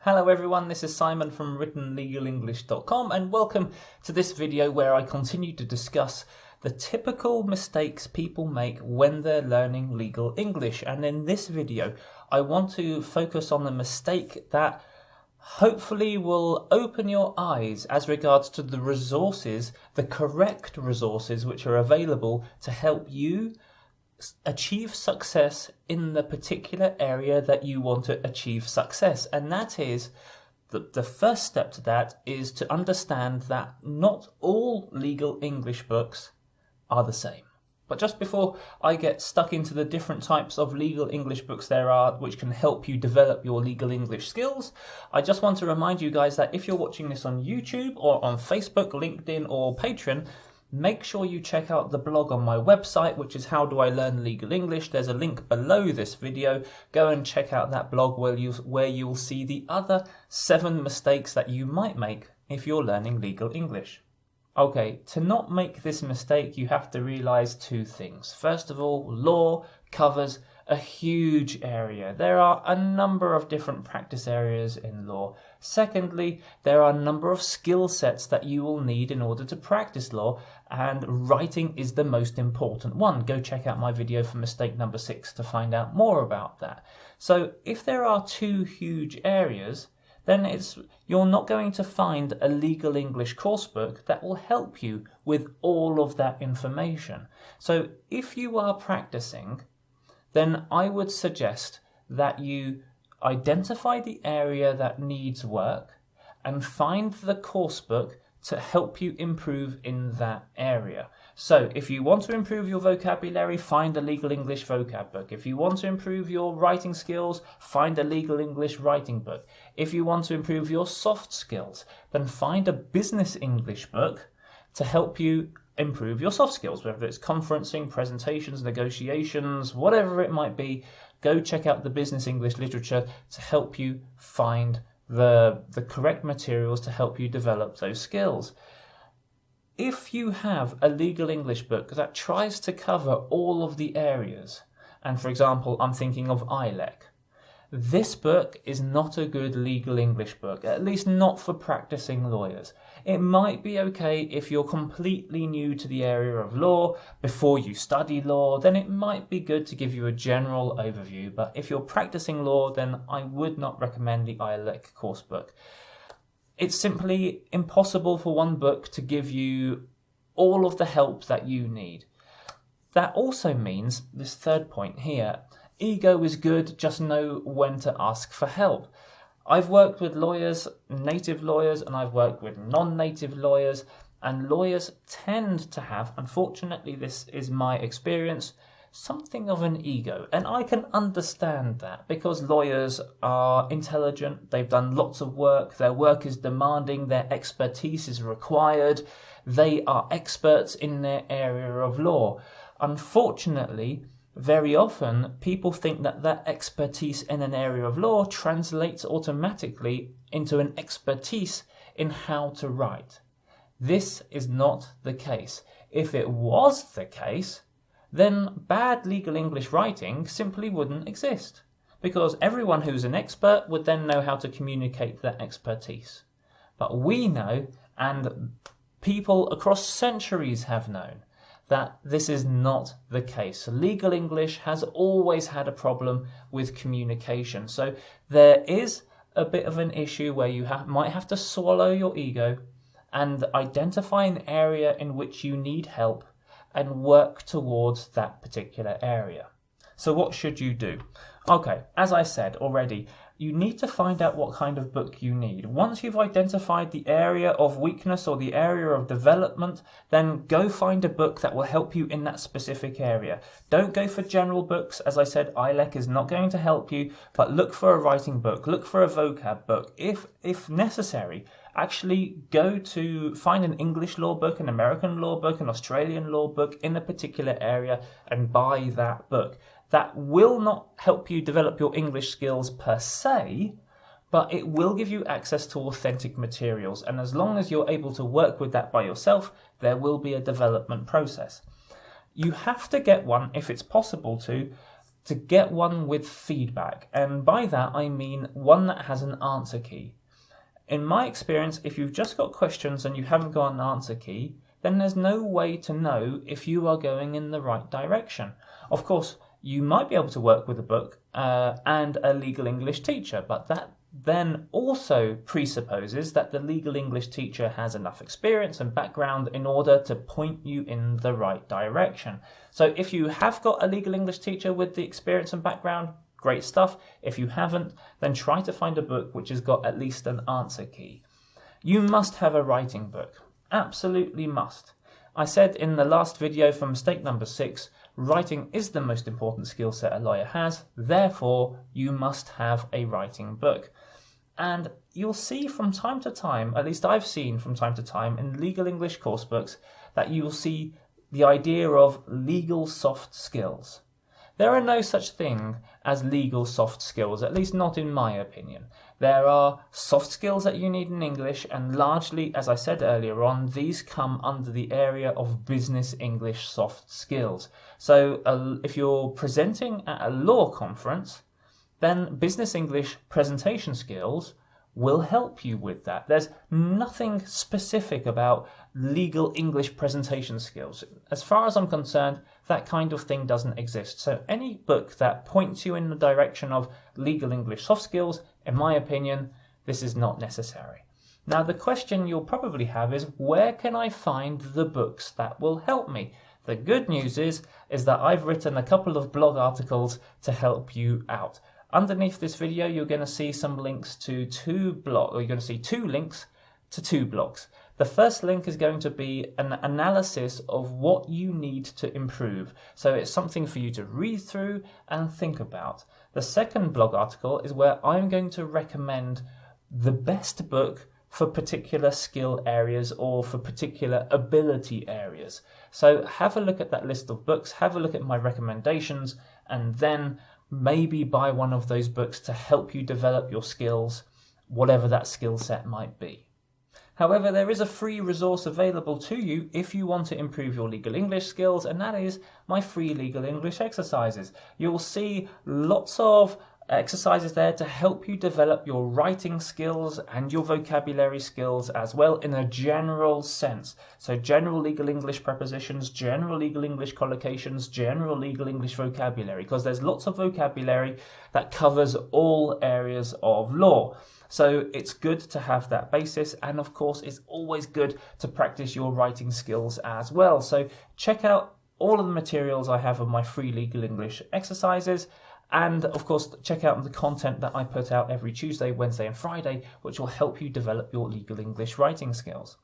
Hello everyone, this is Simon from writtenlegalenglish.com and welcome to this video where I continue to discuss the typical mistakes people make when they're learning legal English. And in this video, I want to focus on the mistake that hopefully will open your eyes as regards to the resources, the correct resources which are available to help you achieve success in the particular area that you want to achieve success. And that is, the first step to that is to understand that not all legal English books are the same. But just before I get stuck into the different types of legal English books there are which can help you develop your legal English skills, I just want to remind you guys that if you're watching this on YouTube or on Facebook, LinkedIn or Patreon, make sure you check out the blog on my website, which is How Do I Learn Legal English. There's a link below this video. Go and check out that blog where you'll see the other 7 mistakes that you might make if you're learning legal English. Okay, to not make this mistake, you have to realize 2 things. First of all, law covers a huge area. There are a number of different practice areas in law. Secondly, there are a number of skill sets that you will need in order to practice law, and writing is the most important one. Go check out my video for mistake number 6 to find out more about that. So if there are 2 huge areas, then you're not going to find a legal English coursebook that will help you with all of that information. So if you are practicing, then I would suggest that you identify the area that needs work and find the coursebook to help you improve in that area. So if you want to improve your vocabulary, find a legal English vocab book. If you want to improve your writing skills, find a legal English writing book. If you want to improve your soft skills, then find a business English book to help you improve your soft skills, whether it's conferencing, presentations, negotiations, whatever it might be. Go check out the business English literature to help you find the correct materials to help you develop those skills. If you have a legal English book that tries to cover all of the areas, and for example, I'm thinking of ILEC, this book is not a good legal English book, at least not for practicing lawyers. It might be okay if you're completely new to the area of law, before you study law, then it might be good to give you a general overview. But if you're practicing law, then I would not recommend the ILEC coursebook. It's simply impossible for one book to give you all of the help that you need. That also means, this third point here, ego is good, just know when to ask for help. I've worked with lawyers, native lawyers, and I've worked with non-native lawyers, and lawyers tend to have, unfortunately this is my experience, something of an ego. And I can understand that because lawyers are intelligent, they've done lots of work, their work is demanding, their expertise is required, they are experts in their area of law. Unfortunately, very often, people think that that expertise in an area of law translates automatically into an expertise in how to write. This is not the case. If it was the case, then bad legal English writing simply wouldn't exist, because everyone who's an expert would then know how to communicate that expertise. But we know, and people across centuries have known, that this is not the case. Legal English has always had a problem with communication. So there is a bit of an issue where you might have to swallow your ego and identify an area in which you need help and work towards that particular area. So what should you do? Okay, as I said already, you need to find out what kind of book you need. Once you've identified the area of weakness or the area of development, then go find a book that will help you in that specific area. Don't go for general books. As I said, ILEC is not going to help you, but look for a writing book, look for a vocab book. If necessary, actually go to find an English law book, an American law book, an Australian law book in a particular area and buy that book. That will not help you develop your English skills per se, but it will give you access to authentic materials. And as long as you're able to work with that by yourself, there will be a development process. You have to get one, if it's possible to, to get one with feedback. And by that, I mean one that has an answer key. In my experience, if you've just got questions and you haven't got an answer key, then there's no way to know if you are going in the right direction. Of course, you might be able to work with a book and a legal English teacher, but that then also presupposes that the legal English teacher has enough experience and background in order to point you in the right direction. So if you have got a legal English teacher with the experience and background, great stuff. If you haven't, then try to find a book which has got at least an answer key. You must have a writing book. Absolutely must. I said in the last video for mistake number 6, writing is the most important skill set a lawyer has, therefore you must have a writing book. And you'll see from time to time, at least I've seen from time to time in legal English course books, that you'll see the idea of legal soft skills. There are no such thing as legal soft skills, at least not in my opinion. There are soft skills that you need in English, and largely, as I said earlier on, these come under the area of business English soft skills. So if you're presenting at a law conference, then business English presentation skills will help you with that. There's nothing specific about legal English presentation skills. As far as I'm concerned, that kind of thing doesn't exist. So any book that points you in the direction of legal English soft skills, in my opinion, this is not necessary. Now the question you'll probably have is, where can I find the books that will help me? The good news is that I've written a couple of blog articles to help you out. Underneath this video, you're going to see some links to you're going to see 2 links to 2 blogs. The first link is going to be an analysis of what you need to improve. So it's something for you to read through and think about. The second blog article is where I'm going to recommend the best book for particular skill areas or for particular ability areas. So have a look at that list of books, have a look at my recommendations, and then maybe buy one of those books to help you develop your skills, whatever that skill set might be. However, there is a free resource available to you if you want to improve your legal English skills, and that is my free legal English exercises. You'll see lots of exercises there to help you develop your writing skills and your vocabulary skills as well in a general sense. So general legal English prepositions, general legal English collocations, general legal English vocabulary, because there's lots of vocabulary that covers all areas of law. So it's good to have that basis, and of course it's always good to practice your writing skills as well. So check out all of the materials I have on my free legal English exercises, and of course check out the content that I put out every Tuesday, Wednesday and Friday, which will help you develop your legal English writing skills.